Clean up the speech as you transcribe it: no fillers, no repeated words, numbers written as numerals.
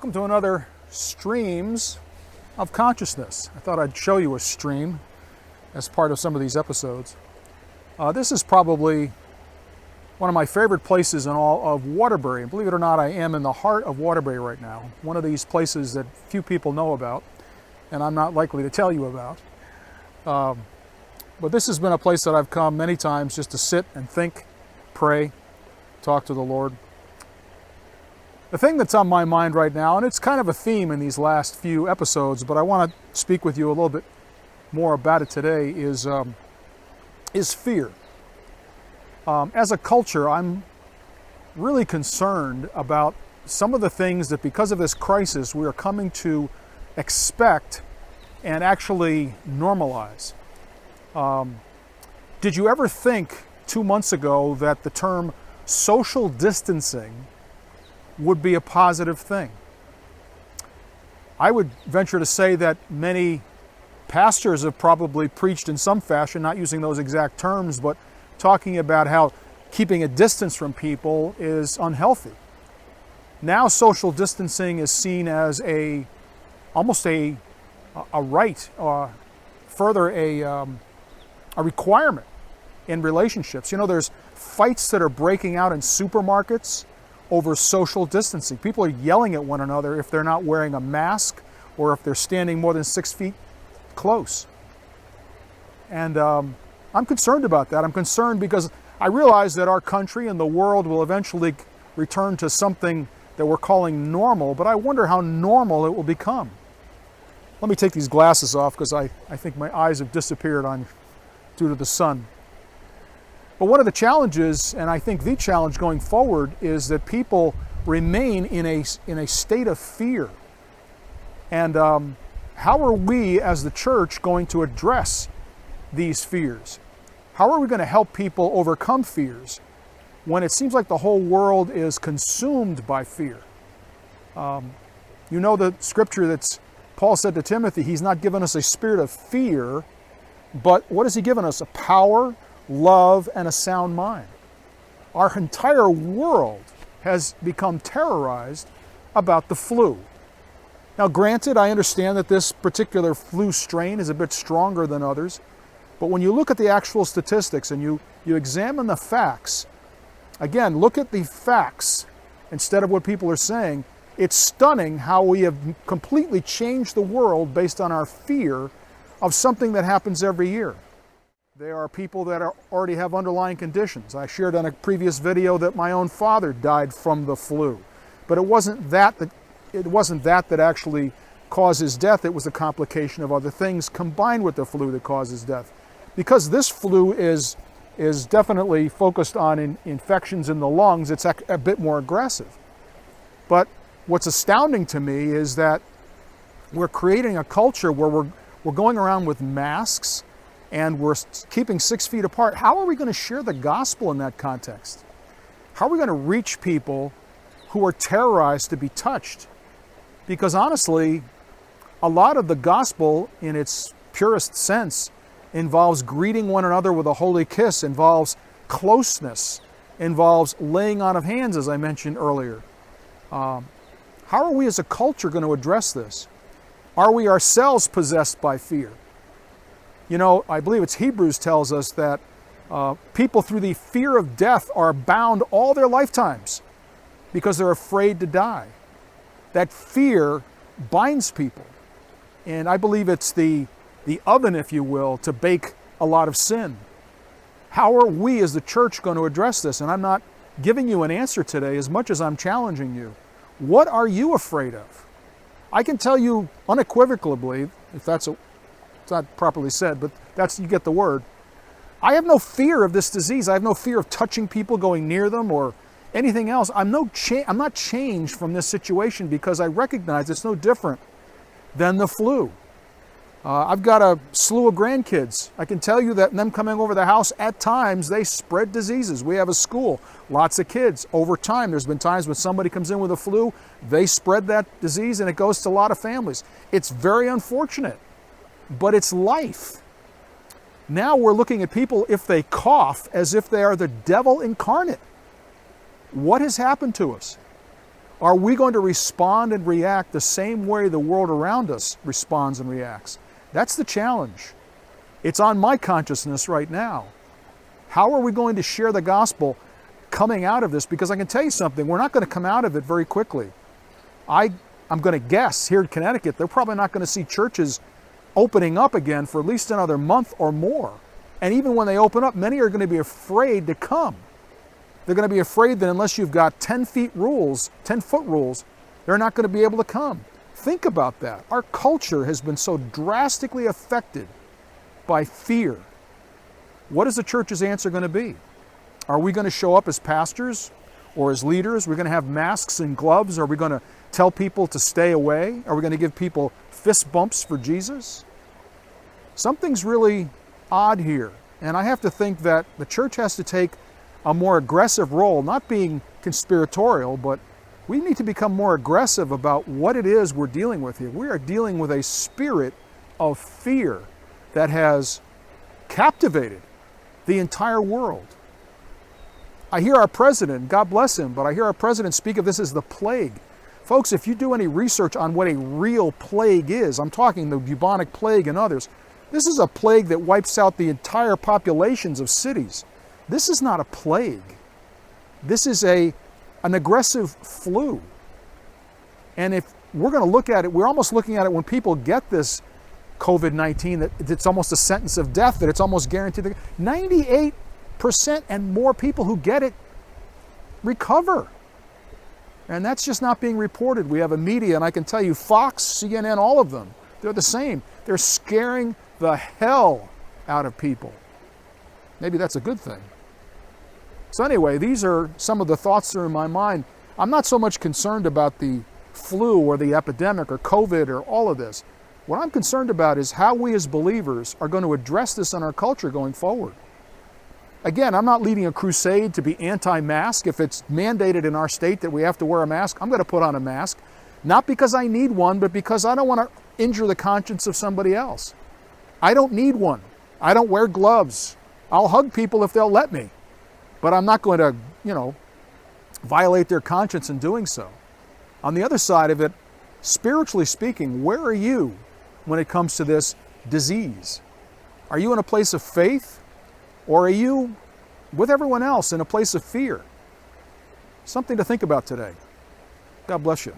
Welcome to another Streams of Consciousness. I thought I'd show you a stream as part of some of these episodes. This is probably one of my favorite places in all of Waterbury. And believe it or not, I am in the heart of Waterbury right now. One of these places that few people know about, and I'm not likely to tell you about. But this has been a place that I've come many times just to sit and think, pray, talk to the Lord. The thing that's on my mind right now, and it's kind of a theme in these last few episodes, but I want to speak with you a little bit more about it today, is fear. As a culture, I'm really concerned about some of the things that, because of this crisis, we are coming to expect and actually normalize. Did you ever think 2 months ago that the term social distancing would be a positive thing? I would venture to say that many pastors have probably preached in some fashion, not using those exact terms, but talking about how keeping a distance from people is unhealthy. Now social distancing is seen as almost a right, further a requirement in relationships. You know, there's fights that are breaking out in supermarkets over social distancing. People are yelling at one another if they're not wearing a mask or if they're standing more than 6 feet close. And I'm concerned about that. I'm concerned because I realize that our country and the world will eventually return to something that we're calling normal, but I wonder how normal it will become. Let me take these glasses off because I think my eyes have disappeared due to the sun. But one of the challenges, and I think the challenge going forward, is that people remain in a state of fear. And how are we as the church going to address these fears? How are we going to help people overcome fears when it seems like the whole world is consumed by fear? You know the scripture that's Paul said to Timothy, he's not given us a spirit of fear, but what has he given us? A power, love, and a sound mind. Our entire world has become terrorized about the flu. Now, granted, I understand that this particular flu strain is a bit stronger than others, but when you look at the actual statistics and you examine the facts, again, look at the facts instead of what people are saying, it's stunning how we have completely changed the world based on our fear of something that happens every year. There are people that already have underlying conditions. I shared on a previous video that my own father died from the flu, but it wasn't that actually caused his death. It was a complication of other things combined with the flu that causes death. Because this flu is definitely focused on infections in the lungs, it's a bit more aggressive. But what's astounding to me is that we're creating a culture where we're going around with masks and we're keeping 6 feet apart. How are we going to share the gospel in that context? How are we going to reach people who are terrorized to be touched? Because honestly, a lot of the gospel in its purest sense involves greeting one another with a holy kiss, involves closeness, involves laying on of hands, as I mentioned earlier. How are we as a culture going to address this? Are we ourselves possessed by fear? You know, I believe it's Hebrews tells us that people through the fear of death are bound all their lifetimes because they're afraid to die. That fear binds people. And I believe it's the oven, if you will, to bake a lot of sin. How are we as the church going to address this? And I'm not giving you an answer today as much as I'm challenging you. What are you afraid of? I can tell you unequivocally, if it's not properly said, but you get the word. I have no fear of this disease. I have no fear of touching people, going near them, or anything else. I'm not changed from this situation because I recognize it's no different than the flu. I've got a slew of grandkids. I can tell you that them coming over the house, at times, they spread diseases. We have a school, lots of kids. Over time, there's been times when somebody comes in with a flu, they spread that disease and it goes to a lot of families. It's very unfortunate, but it's life. Now we're looking at people, if they cough, as if they are the devil incarnate. What has happened to us? Are we going to respond and react the same way the world around us responds and reacts? That's the challenge. It's on my consciousness right now. How are we going to share the gospel coming out of this? Because I can tell you something, we're not going to come out of it very quickly. I'm going to guess here in Connecticut, they're probably not going to see churches opening up again for at least another month or more. And even when they open up, many are going to be afraid to come. They're going to be afraid that unless you've got 10-foot rules, they're not going to be able to come. Think about that. Our culture has been so drastically affected by fear. What is the church's answer going to be? Are we going to show up as pastors or as leaders? Are we going to have masks and gloves? Are we going to tell people to stay away? Are we going to give people fist bumps for Jesus? Something's really odd here. And I have to think that the church has to take a more aggressive role, not being conspiratorial, but we need to become more aggressive about what it is we're dealing with here. We are dealing with a spirit of fear that has captivated the entire world. I hear our president, God bless him, but I hear our president speak of this as the plague. Folks, if you do any research on what a real plague is, I'm talking the bubonic plague and others, this is a plague that wipes out the entire populations of cities. This is not a plague. This is an aggressive flu. And if we're going to look at it, we're almost looking at it when people get this COVID-19, that it's almost a sentence of death, that it's almost guaranteed. 98% and more people who get it recover. And that's just not being reported. We have a media, and I can tell you, Fox, CNN, all of them, they're the same. They're scaring the hell out of people. Maybe that's a good thing. So anyway, these are some of the thoughts that are in my mind. I'm not so much concerned about the flu or the epidemic or COVID or all of this. What I'm concerned about is how we as believers are going to address this in our culture going forward. Again, I'm not leading a crusade to be anti-mask. If it's mandated in our state that we have to wear a mask, I'm going to put on a mask. Not because I need one, but because I don't want to injure the conscience of somebody else. I don't need one. I don't wear gloves. I'll hug people if they'll let me. But I'm not going to, violate their conscience in doing so. On the other side of it, spiritually speaking, where are you when it comes to this disease? Are you in a place of faith? Or are you, with everyone else, in a place of fear? Something to think about today. God bless you.